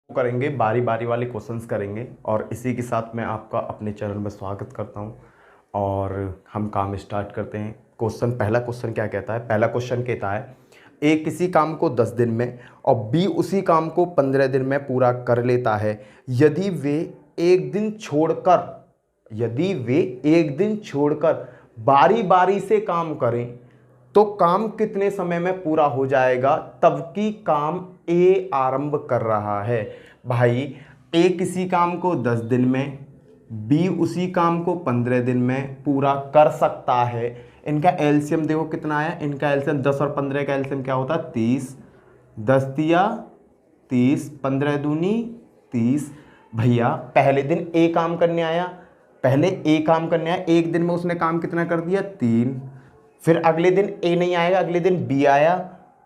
करेंगे, बारी बारी वाले क्वेश्चंस करेंगे और इसी के साथ मैं आपका अपने चैनल में स्वागत करता हूं और हम काम स्टार्ट करते हैं। पहला क्वेश्चन क्या कहता है? पहला क्वेश्चन कहता है ए किसी काम को 10 दिन में और बी उसी काम को 15 दिन में पूरा कर लेता है। यदि वे एक दिन छोड़कर बारी बारी से काम करें तो काम कितने समय में पूरा हो जाएगा? तब की काम ए आरंभ कर रहा है। भाई ए किसी काम को 10 दिन में, बी उसी काम को 15 दिन में पूरा कर सकता है। इनका एलसीएम देखो कितना आया। इनका एलसीएम 10 और 15 का एलसीएम क्या होता है? 30। 10 दिया 30, 15 दूनी 30। भैया पहले दिन ए काम करने आया, एक दिन में उसने काम कितना कर दिया? 3। फिर अगले दिन ए नहीं आएगा, अगले दिन बी आया,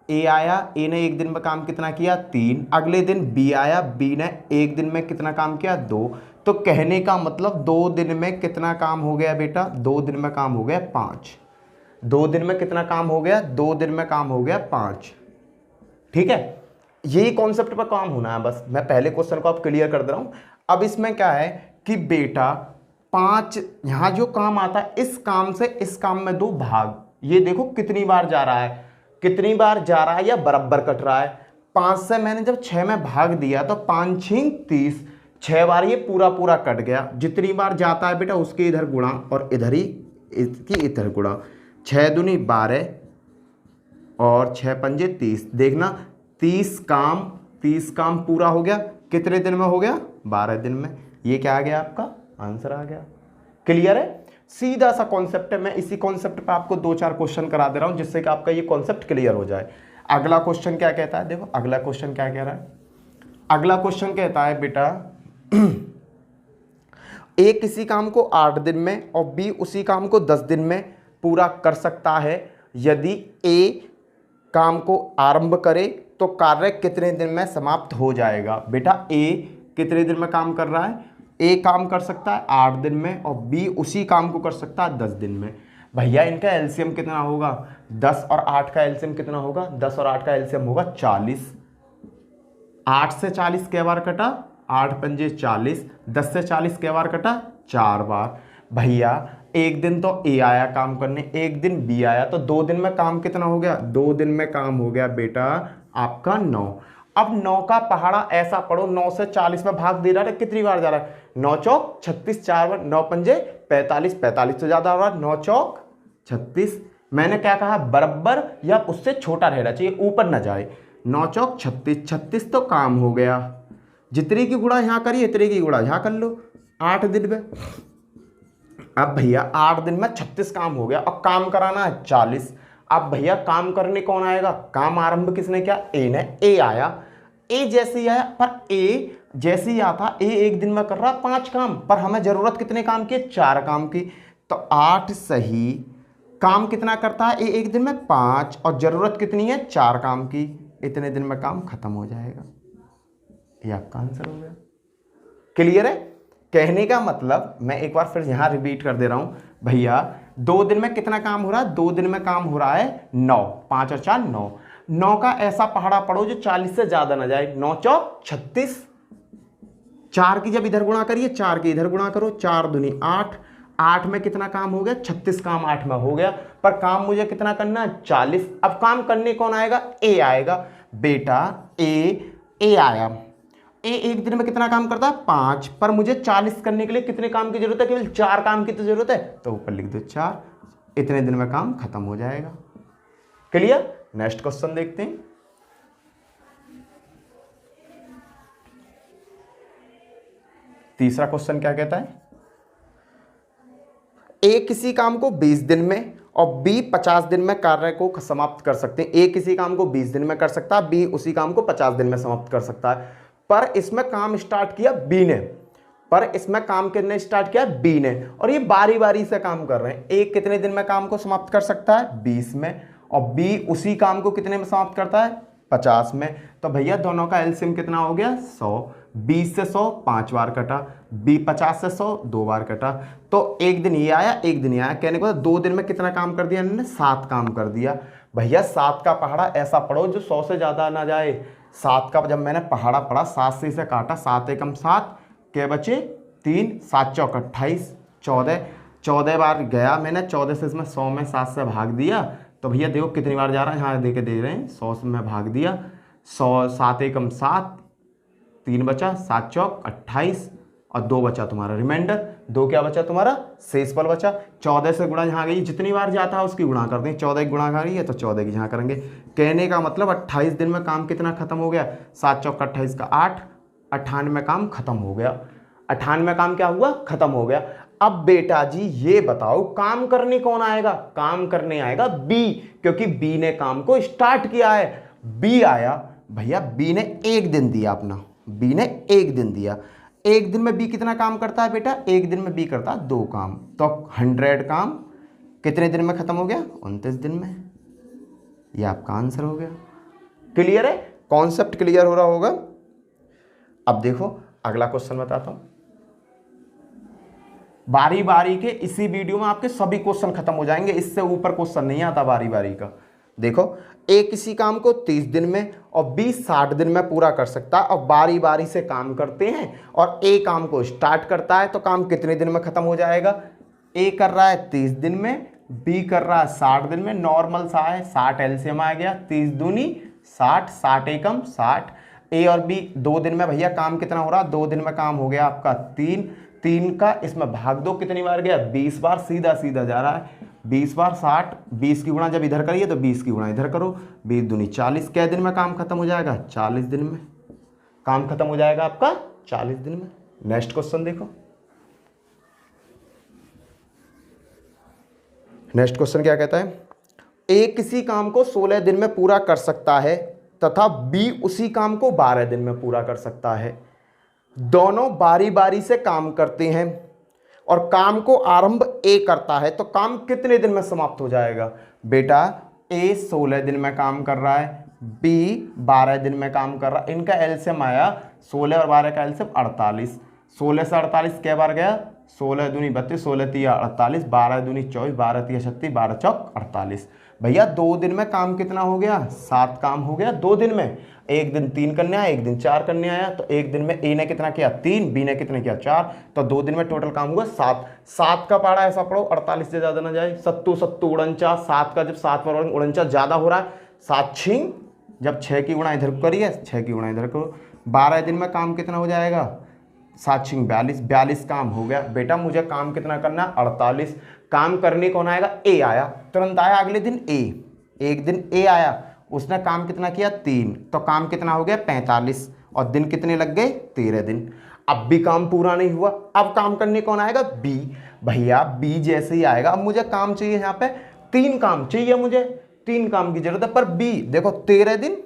ए ने एक दिन में काम कितना किया? 3। अगले दिन बी आया, बी ने एक दिन में कितना काम किया? 2। तो कहने का मतलब 2 दिन में कितना काम हो गया बेटा? 2 दिन में काम हो गया 5। 2 दिन में कितना काम हो गया? 2 दिन में काम हो गया 5। ठीक है, यही कॉन्सेप्ट पर काम होना है। बस मैं पहले क्वेश्चन को आप क्लियर कर दे रहा हूं। अब इसमें क्या है कि बेटा 5 यहां जो काम आता है, इस काम से इस काम में 2 भाग। ये देखो कितनी बार जा रहा है, या बराबर कट रहा है। 5 से मैंने जब 6 में भाग दिया तो 5 6 30, 6 बार ये पूरा पूरा कट गया। जितनी बार जाता है बेटा उसके इधर गुणा और इधर ही इसकी इधर गुणा। 6 दूनी 12 और 6 पंजे 30। देखना 30 काम पूरा हो गया। कितने दिन में हो गया? 12 दिन में। ये क्या आ गया? आपका आंसर आ गया। क्लियर है? सीधा सा कॉन्सेप्ट है। मैं इसी कॉन्सेप्ट पे आपको 2-4 क्वेश्चन करा दे रहा हूं जिससे कि आपका ये कॉन्सेप्ट क्लियर हो जाए। अगला क्वेश्चन क्या कहता है? देखो अगला क्वेश्चन क्या कह रहा है। अगला क्वेश्चन कहता है बेटा ए किसी काम को 8 दिन में और बी उसी काम को 10 दिन में पूरा कर सकता है। यदि ए काम को आरंभ करे तो कार्य कितने दिन में समाप्त हो जाएगा? बेटा ए कितने दिन में काम कर रहा है? ए काम कर सकता है 8 दिन में और बी उसी काम को कर सकता है 10 दिन में। भैया इनका एलसीएम कितना होगा? 10 और 8 का एलसीएम कितना होगा? 10 और 8 का एलसीएम होगा 40। 8 से 40 कै बार कटा? 8 पंजे 40। 10 से 40 कै बार कटा? 4 बार। भैया एक दिन तो ए आया काम करने, एक दिन बी आया, तो 2 दिन में काम कितना हो गया? 2 दिन में काम हो गया बेटा आपका 9। अब 9 का पहाड़ा ऐसा पढ़ो, 9 से 40 में भाग दे रहा है, कितनी बार जा रहा है? 9 चौक 36, 4 बार, 9 पंजे 45, 45 से ज्यादा हो रहा है। 9 चौक 36। मैंने क्या कहा? बराबर या उससे छोटा रहना चाहिए, ऊपर ना जाए। 9 चौक 36, 36 तो काम हो गया। जितनी की गुणा यहां करिए, इतनी की गुणा यहां कर लो। 8 दिन में, अब भैया 8 दिन में 36 काम हो गया और काम कराना है 40। अब भैया काम करने कौन आएगा? काम आरंभ किसने किया? ए ने। ए आया, ए जैसे ही आया, पर ए जैसे ही आता, ए एक दिन में कर रहा 5 काम, पर हमें जरूरत कितने काम की? 4 काम की। तो 8 सही काम कितना करता है ए एक दिन में? 5, और जरूरत कितनी है? 4 काम की। इतने दिन में काम खत्म हो जाएगा। ये आपका आंसर हो गया। क्लियर है? कहने का मतलब मैं एक बार फिर यहां रिपीट कर दे रहा हूं। भैया 2 दिन में कितना काम हो रहा है? 2 दिन में काम हो रहा है 9। 5 और 4 9। 9 का ऐसा पहाड़ा पढ़ो जो 40 से ज्यादा ना जाए। 9 चौक 36। 4 की जब इधर गुणा करिए, 4 की इधर गुणा करो। 4 दूनी 8। 8 में कितना काम हो गया? 36 काम 8 में हो गया, पर काम मुझे कितना करना है? 40। अब काम करने कौन आएगा? ए आएगा। बेटा ए आया, ए एक दिन में कितना काम करता है? 5, पर मुझे 40 करने के लिए कितने काम की जरूरत है? केवल 4 काम की तो जरूरत है, तो ऊपर लिख दो 4। इतने दिन में काम खत्म हो जाएगा। क्लियर? नेक्स्ट क्वेश्चन देखते हैं। तीसरा क्वेश्चन क्या कहता है? ए किसी काम को 20 दिन में और बी 50 दिन में कार्य को समाप्त कर सकते हैं। ए किसी काम को 20 दिन में कर सकता है, बी उसी काम को 50 दिन में समाप्त कर सकता है। पर इसमें काम स्टार्ट किया बी ने, और ये बारी बारी से काम कर रहे हैं। ए कितने दिन में काम को समाप्त कर सकता है? 20 में। और बी उसी काम को कितने में समाप्त करता है? 50 में। तो भैया दोनों का एलसीएम कितना हो गया? 100। 20 से 100 5 बार कटा, बी 50 से 100 2 बार कटा। तो एक दिन ये आया, एक दिन ये आया। कहने को 2 दिन में कितना काम कर दिया इन्होंने? 7 काम कर दिया। भैया 7 का पहाड़ा ऐसा पढ़ो जो 100 से ज्यादा ना जाए। 7 का जब मैंने पहाड़ा पढ़ा 7 से इसे काटा, 7 एकम 7, क्या बचे 3, 7 चौक 28, 14 बार गया मैंने, 14 से इसमें 100 में 7 से भाग दिया तो भैया देखो कितनी बार जा रहा है, यहाँ दे के दे रहे हैं 100 से मैं भाग दिया, 100, 7 एकम 7, 3 बचा, 7 चौक 28 और 2 बचा तुम्हारा रिमाइंडर, 2 क्या बचा तुम्हारा शेषफल बचा। 14 से गुणा यहाँ गई, जितनी बार जाता है उसकी गुणा कर दें, 14 की गुणा कर रही है तो 14 की यहाँ करेंगे। कहने का मतलब 28 दिन में काम कितना खत्म हो गया, 7 चौक 28 का 8, 98 काम खत्म हो गया। 98 काम क्या हुआ, खत्म हो गया। अब बेटा जी ये बताओ काम करने कौन आएगा, काम करने आएगा बी, क्योंकि बी ने काम को स्टार्ट किया है। बी आया भैया, बी ने 1 दिन दिया अपना, बी ने 1 दिन दिया। 1 दिन में बी कितना काम करता है बेटा, 1 दिन में बी करता है 2 काम, तो 100 काम कितने दिन में खत्म हो गया, 29 दिन में। ये आपका आंसर हो गया। क्लियर है, कॉन्सेप्ट क्लियर हो रहा होगा। अब देखो अगला क्वेश्चन बताता हूं। बारी बारी के इसी वीडियो में आपके सभी क्वेश्चन खत्म हो जाएंगे, इससे ऊपर क्वेश्चन नहीं आता बारी बारी का। देखो ए किसी काम को 30 दिन में और बी 60 दिन में पूरा कर सकता है, और बारी बारी से काम करते हैं और ए काम को स्टार्ट करता है तो काम कितने दिन में खत्म हो जाएगा। ए कर रहा है 30 दिन में, बी कर रहा है 60 दिन में, नॉर्मल सा है 60 एलसीएम आ गया, 30 दूनी 60, 60 एकम 60। ए और बी 2 दिन में भैया काम कितना हो रहा, 2 दिन में काम हो गया आपका 3 का इसमें भाग दो कितनी बार गया, 20 बार, सीधा सीधा जा रहा है 20 बार 60, 20 की गुणा जब इधर करिए तो 20 की गुणा इधर करो, 20 दूनी 40। क्या दिन में काम खत्म हो जाएगा, 40 दिन में काम खत्म हो जाएगा आपका 40 दिन में। नेक्स्ट क्वेश्चन देखो, नेक्स्ट क्वेश्चन क्या कहता है, ए किसी काम को 16 दिन में पूरा कर सकता है तथा बी उसी काम को 12 दिन में पूरा कर सकता है। दोनों बारी बारी से काम करते हैं और काम को आरंभ ए करता है तो काम कितने दिन में समाप्त हो जाएगा। बेटा ए 16 दिन में काम कर रहा है, बी 12 दिन में काम कर रहा है, इनका एलसीएम आया 16 और 12 का एलसीएम 48, 16 से 48 क्या बार गया, 16 दूनी 32, 16 तिया 48, 12 दूनी 24, 12 तिया 36, 12 चौक 48। भैया 2 दिन में काम कितना हो गया, 7 काम हो गया 2 दिन में। एक दिन 3 करने आया, एक दिन 4 करने आया, तो एक दिन में ए ने कितना किया 3, बी ने कितना किया 4, तो 2 दिन में टोटल काम हुआ 7। 7 का पहाड़ा ऐसा पढ़ो 48 से ज्यादा ना जाए, 7 7 49, 7 का जब 7 पर 49 ज्यादा हो रहा है, 7 छिंग जब 6 की गुणा इधर करिए 6 की गुणा इधर करो, 12 दिन में काम कितना हो जाएगा, 7 छिंग 42, 42 काम हो गया। बेटा मुझे काम कितना करना है 48। काम करने कौन आएगा, ए आया, तुरंत आया अगले दिन ए, एक दिन ए आया, उसने काम कितना किया 3, तो काम कितना हो गया 45 और दिन कितने लग गए 13 दिन। अब भी काम पूरा नहीं हुआ, अब काम करने कौन आएगा, बी। भैया बी जैसे ही आएगा, अब मुझे काम चाहिए, यहाँ पे 3 काम चाहिए, मुझे 3 काम की जरूरत है, पर बी देखो 13 दिन,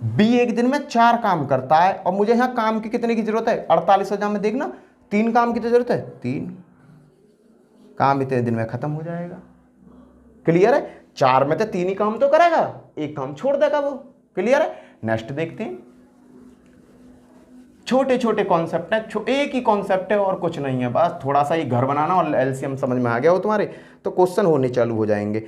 बी एक दिन में 4 काम करता है और मुझे यहाँ काम की कितने की जरूरत है 48,000 में, देखना 3 काम की तो जरूरत है, 3 काम इतने दिन में खत्म हो जाएगा। क्लियर है, 4 में तो 3 ही काम तो करेगा, 1 काम छोड़ देगा वो। क्लियर है, नेक्स्ट देखते हैं। छोटे छोटे कॉन्सेप्ट है, एक ही कॉन्सेप्ट है और कुछ नहीं है, बस थोड़ा सा ही घर बनाना और एलसीएम समझ में आ गया हो तुम्हारे तो क्वेश्चन होने चालू हो जाएंगे।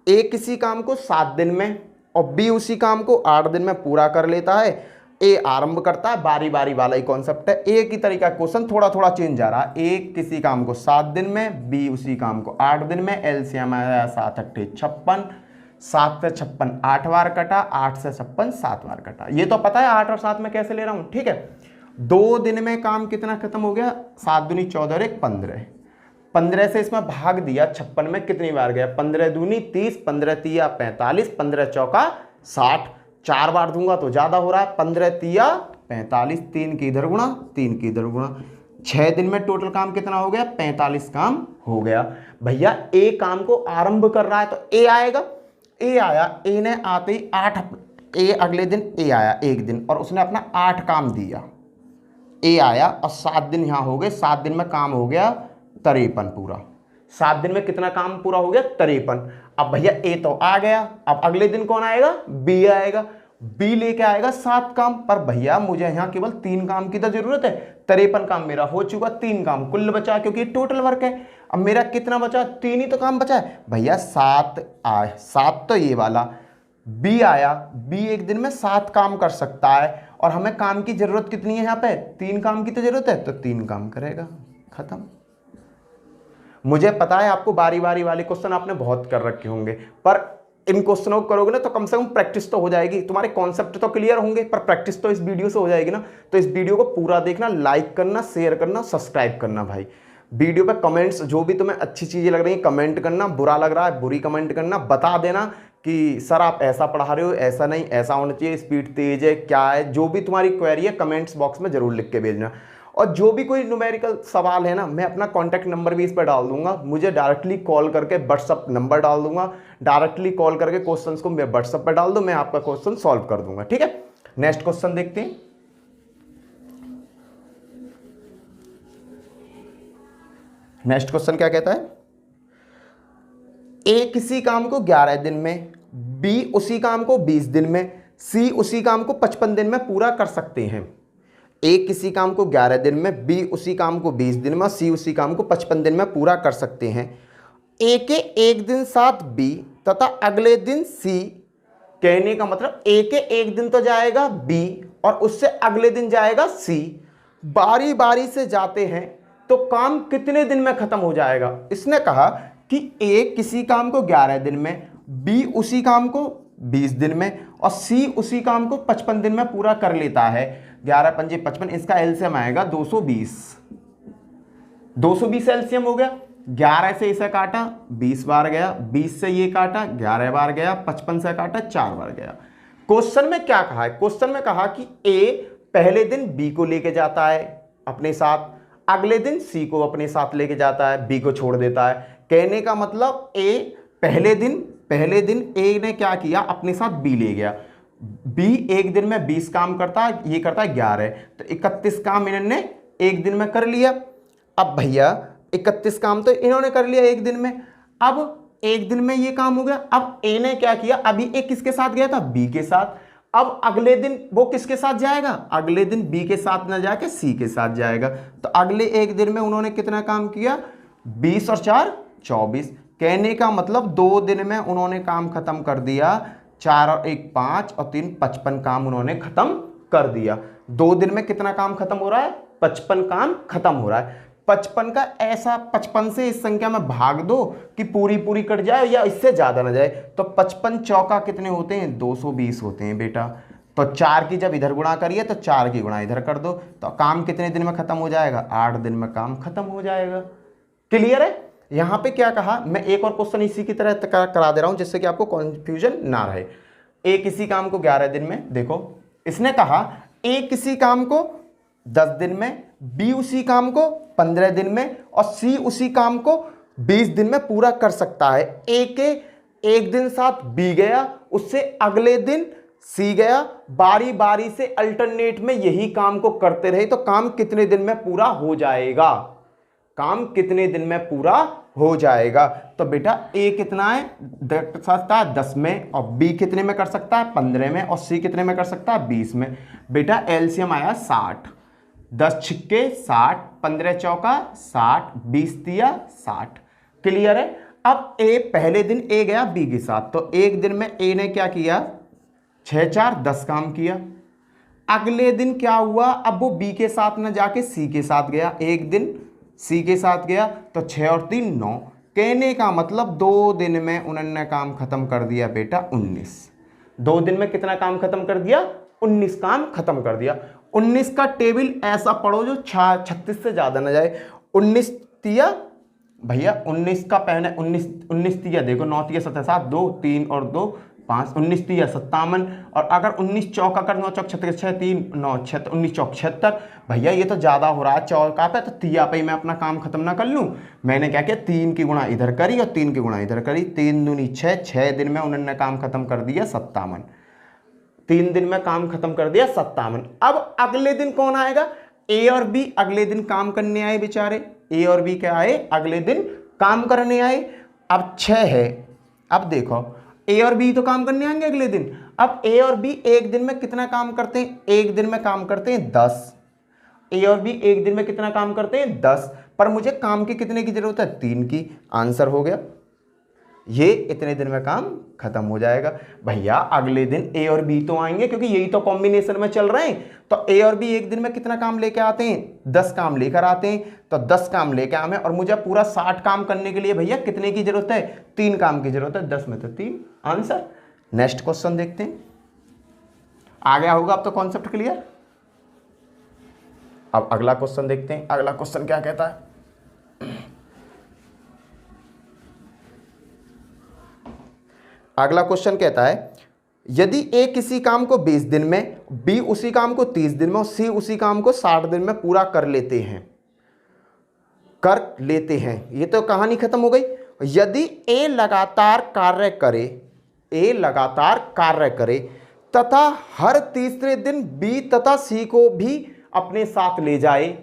ए किसी काम को 7 दिन में और बी उसी काम को 8 दिन में पूरा कर लेता है। ए आरंभ करता है, बारी बारी वाला ही कॉन्सेप्ट है, एक ही तरीका क्वेश्चन थोड़ा थोड़ा चेंज आ रहा है। ए किसी काम को 7 दिन में, बी उसी काम को 8 दिन में, एलसीएम आया 7 अट्ठे 56, 7 से 56 8 बार कटा, 8 से 56 7 बार कटा। ये तो पता है 8 और 7 में कैसे ले रहा हूं, ठीक है। 2 दिन में काम कितना खत्म हो गया, 7 दूनी 14 और 1 15, 15 से इसमें भाग दिया 56 में कितनी बार गया, 15 दूनी 30, 15 तिया 45, 15 चौका 60, 4 बार दूंगा तो ज्यादा हो रहा है, 15 तिया 45, 3 की इधर गुणा 3 की इधर गुणा, 6 दिन में टोटल काम कितना हो गया 45 काम हो गया। भैया ए काम को आरंभ कर रहा है तो ए आएगा, ए आया, ए ने आते ही 8, ए अगले दिन ए आया एक दिन और उसने अपना 8 काम दिया, ए आया और 7 दिन यहां हो गए, 7 दिन में काम हो गया 53 पूरा, 7 दिन में कितना काम पूरा हो गया 53। अब भैया ए तो आ गया, अब अगले दिन कौन आएगा, बी आएगा, बी लेके आएगा 7 काम, पर भैया मुझे यहाँ केवल 3 काम की तो जरूरत है, 53 काम मेरा हो चुका, 3 काम कुल बचा क्योंकि टोटल वर्क है। अब मेरा कितना बचा, 3 ही तो काम बचा है भैया, 7 तो ये वाला, बी आया, बी एक दिन में 7 काम कर सकता है और हमें काम की जरूरत कितनी है, यहाँ पे 3 काम की तो जरूरत है, तो 3 काम करेगा, खत्म। मुझे पता है आपको बारी बारी वाले क्वेश्चन आपने बहुत कर रखे होंगे, पर इन क्वेश्चनों को करोगे ना तो कम से कम प्रैक्टिस तो हो जाएगी, तुम्हारे कॉन्सेप्ट तो क्लियर होंगे, पर प्रैक्टिस तो इस वीडियो से हो जाएगी ना। तो इस वीडियो को पूरा देखना, लाइक करना, शेयर करना, सब्सक्राइब करना भाई। वीडियो पे कमेंट्स जो भी तुम्हें अच्छी चीजें लग रही हैं कमेंट करना, बुरा लग रहा है बुरी कमेंट करना, बता देना कि सर आप ऐसा पढ़ा रहे हो, ऐसा नहीं, ऐसा होना चाहिए, स्पीड तेज है, क्या है, जो भी तुम्हारी क्वेरी है कमेंट्स बॉक्स में जरूर लिख के भेजना। और जो भी कोई न्यूमेरिकल सवाल है ना, मैं अपना कॉन्टैक्ट नंबर भी इस पर डाल दूंगा, मुझे डायरेक्टली कॉल करके, व्हाट्सअप नंबर डाल दूंगा, डायरेक्टली कॉल करके क्वेश्चंस को मैं व्हाट्सअप पर डाल दूं, मैं आपका क्वेश्चन सॉल्व कर दूंगा, ठीक है। नेक्स्ट क्वेश्चन देखते हैं। नेक्स्ट क्वेश्चन क्या कहता है, ए किसी काम को 11 दिन में, बी उसी काम को 20 दिन में, सी उसी काम को 55 दिन में पूरा कर सकते हैं। ए किसी काम को 11 दिन में, बी उसी काम को 20 दिन में, सी उसी काम को 55 दिन में पूरा कर सकते हैं। ए के एक दिन साथ बी तथा अगले दिन सी, कहने का मतलब ए के एक दिन तो जाएगा बी और उससे अगले दिन जाएगा सी, बारी बारी से जाते हैं तो काम कितने दिन में खत्म हो जाएगा। इसने कहा कि ए किसी काम को 11 दिन में, बी उसी काम को 20 दिन में और सी उसी काम को 55 दिन में पूरा कर लेता है। 11 पंजे 55, इसका एलसीएम आएगा 220। 220 एलसीएम हो गया। 11 से इसे काटा 20 बार गया, 20 से ये काटा 11 बार गया, 55 से काटा 4 बार गया। क्वेश्चन में क्या कहा है, क्वेश्चन में कहा कि ए पहले दिन बी को लेके जाता है अपने साथ, अगले दिन सी को अपने साथ लेके जाता है, बी को छोड़ देता है। कहने का मतलब ए पहले दिन ए ने क्या किया, अपने साथ बी ले गया, बी एक दिन में 20 काम करता है, ये करता है 11, तो 31 काम इन्होंने एक दिन में कर लिया। अब भैया 31 काम तो इन्होंने कर लिया एक दिन में, अब एक दिन में ये काम हो गया। अब ए ने क्या किया, अभी ए किसके साथ गया था, बी के साथ, अब अगले दिन वो किसके साथ जाएगा, अगले दिन बी के साथ ना जाके सी के साथ जाएगा। तो अगले एक दिन में उन्होंने कितना काम किया, 20 और 4 24। कहने का मतलब 2 दिन में उन्होंने काम खत्म कर दिया, 4 और 1 5 और 3 55 काम उन्होंने खत्म कर दिया। 2 दिन में कितना काम खत्म हो रहा है, 55 काम खत्म हो रहा है। 55 का ऐसा 55 से इस संख्या में भाग दो कि पूरी पूरी कट जाए या इससे ज्यादा ना जाए। तो 55 चौका कितने होते हैं, 220 होते हैं बेटा। तो 4 की जब इधर गुणा करिए तो 4 की गुणा इधर कर दो, तो काम कितने दिन में खत्म हो जाएगा, 8 दिन में काम खत्म हो जाएगा। क्लियर है। यहां पे क्या कहा, मैं एक और क्वेश्चन इसी की तरह करा दे रहा हूं जिससे कि आपको कंफ्यूजन ना रहे। ए किसी काम को 11 दिन में, देखो इसने कहा ए किसी काम को 10 दिन में, बी उसी काम को 15 दिन में और सी उसी काम को 20 दिन में पूरा कर सकता है। ए के एक दिन साथ बी गया, उससे अगले दिन सी गया, बारी बारी से अल्टरनेट में यही काम को करते रहे तो काम कितने दिन में पूरा हो जाएगा, काम कितने दिन में पूरा हो जाएगा। तो बेटा ए कितना है, कर सकता है 10 में, और बी कितने में कर सकता है 15 में, और सी कितने में कर सकता है 20 में। बेटा एलसीएम आया 60, 10 छिक्के 60, 15 चौका 60, 20 तिया 60। क्लियर है। अब ए पहले दिन ए गया बी के साथ, तो एक दिन में ए ने क्या किया, 6 4 10 काम किया। अगले दिन क्या हुआ, अब वो बी के साथ न जाके सी के साथ गया, एक दिन सी के साथ गया, तो 6 और 3 9। कहने का मतलब 2 दिन में उन्होंने काम खत्म कर दिया बेटा 19। 2 दिन में कितना काम खत्म कर दिया, 19 काम खत्म कर दिया। 19 का टेबल ऐसा पढ़ो जो 36 से ज्यादा ना जाए। 19 तिया भैया 19 का पहले 19 तिया देखो, 9 तिया 7 2 3 और 2 5, 19 तिया 57, और अगर 19 चौका कर 9 चौक 36 6 3 9 6 19 चौक 76। भैया ये तो ज्यादा हो रहा है चौका पे, तो तिया पे मैं अपना काम खत्म ना कर लूं। मैंने क्या किया, 3 की गुणा इधर करी और 3 की गुणा इधर करी, 3 दूनी 6, 6 दिन में उन्होंने काम खत्म कर दिया 57। 3 दिन में काम खत्म कर दिया 57। अब अगले दिन कौन आएगा, ए और बी अगले दिन काम करने आए बेचारे, ए और बी क्या आए, अगले दिन काम करने आए। अब 6 है, अब देखो ए और बी तो काम करने आएंगे अगले दिन। अब ए और बी एक दिन में कितना काम करते हैं, एक दिन में काम करते हैं 10। ए और बी एक दिन में कितना काम करते हैं 10, पर मुझे काम की कितने की जरूरत है, 3 की। आंसर हो गया। ये इतने दिन में काम खत्म हो जाएगा। भैया अगले दिन ए और बी तो आएंगे क्योंकि यही तो कॉम्बिनेशन में चल रहे हैं। तो ए और बी एक दिन में कितना काम लेके आते हैं, 10 काम लेकर आते हैं। तो 10 काम लेके आए और मुझे पूरा 60 काम करने के लिए भैया कितने की जरूरत है, 3 काम की जरूरत है। 10 में तो 3 आंसर। नेक्स्ट क्वेश्चन देखते हैं। आ गया होगा अब तो कॉन्सेप्ट क्लियर। अब अगला क्वेश्चन देखते हैं। अगला क्वेश्चन क्या कहता है, अगला क्वेश्चन कहता है यदि ए किसी काम को 20 दिन में, बी उसी काम को 30 दिन में और सी उसी काम को 60 दिन में पूरा कर लेते हैं। ये तो कहानी खत्म हो गई। यदि ए लगातार कार्य करे तथा हर तीसरे दिन बी तथा सी को भी अपने साथ ले जाए।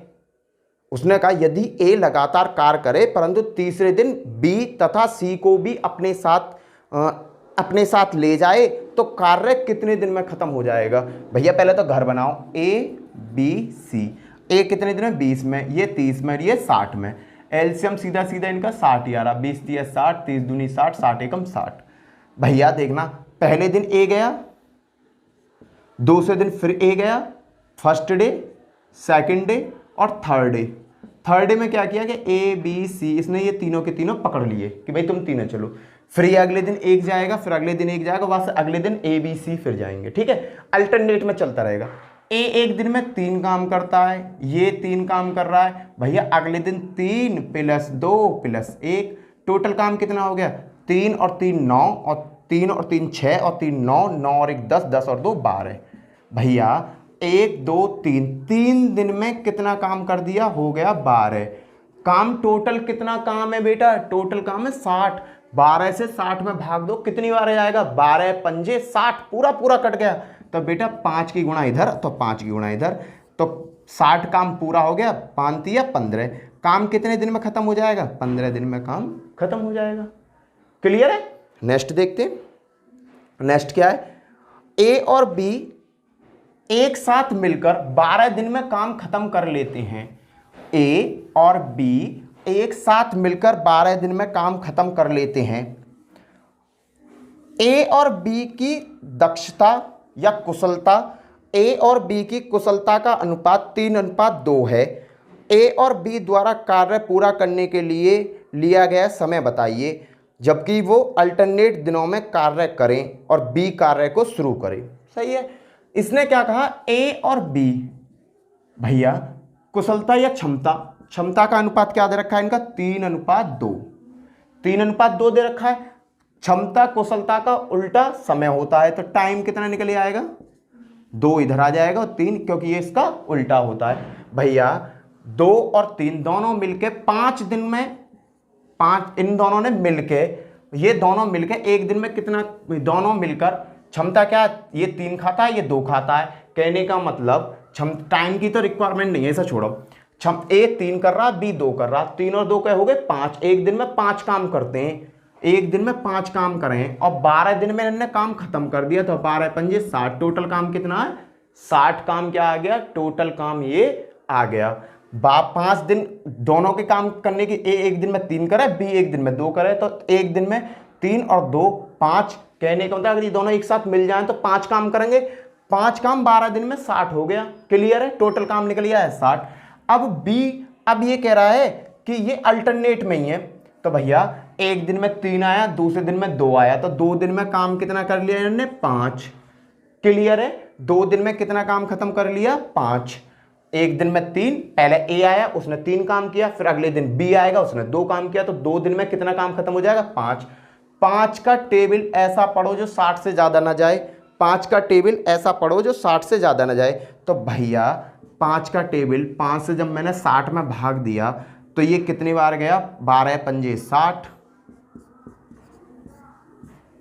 उसने कहा यदि ए लगातार कार्य करे परंतु तीसरे दिन बी तथा सी को भी अपने साथ ले जाए तो कार्य कितने दिन में खत्म हो जाएगा। भैया पहले तो घर बनाओ, ए बी सी। ए कितने दिन में, 20 में, ये 30 में, ये 60 में। एलसीएम सीधा सीधा इनका 60 ही आ रहा। 20 3 60, 30 दूनी 60, 60 एकम 60। भैया देखना, पहले दिन ए गया, दूसरे दिन फिर ए गया, फर्स्ट डे, सेकंड डे और थर्ड डे। थर्ड डे में क्या किया कि ए बी सी, इसने ये तीनों के तीनों पकड़ लिए कि भाई तुम तीनों चलो। फिर ये अगले दिन एक जाएगा, फिर अगले दिन एक जाएगा, वहां से अगले दिन ए बी सी फिर जाएंगे। ठीक है, अल्टरनेट में चलता रहेगा। ए एक दिन में 3 काम करता है, ये 3 काम कर रहा है। भैया अगले दिन 3 + 2 + 1, टोटल काम कितना हो गया, 3 और 3 9 और 3 और 3 6 और 3 9, 9 और 1 10, 10 और 2 12। भैया 1 2 3 दिन में कितना काम कर दिया, हो गया 12 काम। टोटल कितना काम है बेटा, टोटल काम है 60। 12 से 60 में भाग दो, कितनी बार जाएगा, 12 पंजे 60, पूरा कट गया। तो बेटा 5 की गुणा इधर तो 5 की गुणा इधर, तो 60 काम पूरा हो गया। 5 या 15 काम कितने दिन में खत्म हो जाएगा, 15 दिन में काम खत्म हो जाएगा। क्लियर है। नेक्स्ट देखते हैं। नेक्स्ट क्या है, ए और बी एक साथ मिलकर 12 दिन में काम खत्म कर लेते हैं। ए और बी एक साथ मिलकर 12 दिन में काम खत्म कर लेते हैं। ए और बी की दक्षता या कुशलता, ए और बी की कुशलता का अनुपात 3:2 है। ए और बी द्वारा कार्य पूरा करने के लिए लिया गया समय बताइए, जबकि वो अल्टरनेट दिनों में कार्य करें और बी कार्य को शुरू करें। सही है। इसने क्या कहा, ए और बी, भैया कुशलता या क्षमता का अनुपात क्या दे रखा है इनका, 3:2। 3:2 दे रखा है। क्षमता कुशलता का उल्टा समय होता है, तो टाइम कितना निकल आएगा, 2 इधर आ जाएगा और 3, क्योंकि ये इसका उल्टा होता है। भैया 2 और 3 दोनों मिलके 5 दिन में, 5 इन दोनों ने मिलके, ये दोनों मिलके एक दिन में कितना, दोनों मिलकर क्षमता क्या, ये 3 खाता है, ये 2 खाता है। कहने का मतलब टाइम की तो रिक्वायरमेंट नहीं है, ऐसा छोड़ो। ए 3 कर रहा, बी 2 कर रहा, 3 और 2 क्या हो गए 5। एक दिन में 5 काम करते हैं, एक दिन में 5 काम करें और 12 दिन में इन्होंने काम खत्म कर दिया। तो 12 पंजे 60, टोटल काम कितना है, 60 काम क्या आ गया, टोटल काम ये आ गया। 5 दिन दोनों के काम करने की, ए एक दिन में 3 करे, बी एक दिन में 2 करे, तो एक दिन में 3 और 2 5। कहने का मतलब अगर ये दोनों एक साथ मिल जाएं तो 5 काम करेंगे। 5 काम 12 दिन में 60 हो गया। क्लियर है, टोटल काम निकल गया है 60। अब बी, अब ये कह रहा है कि ये अल्टरनेट में ही है, तो भैया एक दिन में 3 आया, दूसरे दिन में 2 आया, तो 2 दिन में काम कितना कर लिया इन्होंने, 5। क्लियर है, 2 दिन में कितना काम खत्म कर लिया, 5। एक दिन में 3, पहले ए आया उसने 3 काम किया, फिर अगले दिन बी आएगा उसने 2 काम किया, तो 2 दिन में कितना काम खत्म हो जाएगा, 5। 5 का टेबल ऐसा पढ़ो जो 60 से ज्यादा ना जाए। 5 का टेबल ऐसा पढ़ो जो 60 से ज्यादा ना जाए। तो भैया 5 का टेबल, 5 से जब मैंने 60 में भाग दिया तो ये कितनी बार गया, 12 पंजे 60,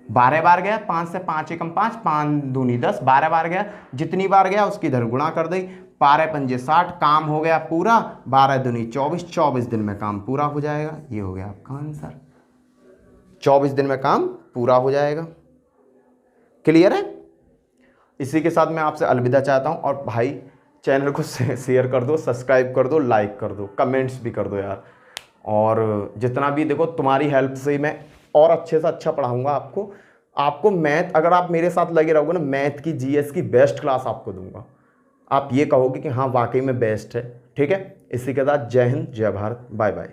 12 बार गया। 5 से 5 एकम 5, 5 दूनी 10, 12 बार गया। जितनी बार गया उसकी इधर गुणा कर दी, 12 पंजे 60, काम हो गया पूरा। 12 दूनी 24, 24 दिन में काम पूरा हो जाएगा। ये हो गया आपका आंसर, 24 दिन में काम पूरा हो जाएगा। क्लियर है। इसी के साथ मैं आपसे अलविदा चाहता हूं, और भाई चैनल को शेयर कर दो, सब्सक्राइब कर दो, लाइक कर दो, कमेंट्स भी कर दो यार। और जितना भी देखो तुम्हारी हेल्प से ही मैं और अच्छे से अच्छा पढ़ाऊंगा आपको मैथ, अगर आप मेरे साथ लगे रहोगे ना, मैथ की जीएस की बेस्ट क्लास आपको दूंगा। आप ये कहोगे कि हाँ वाकई में बेस्ट है। ठीक है, इसी के साथ जय हिंद, जय भारत, बाय बाय।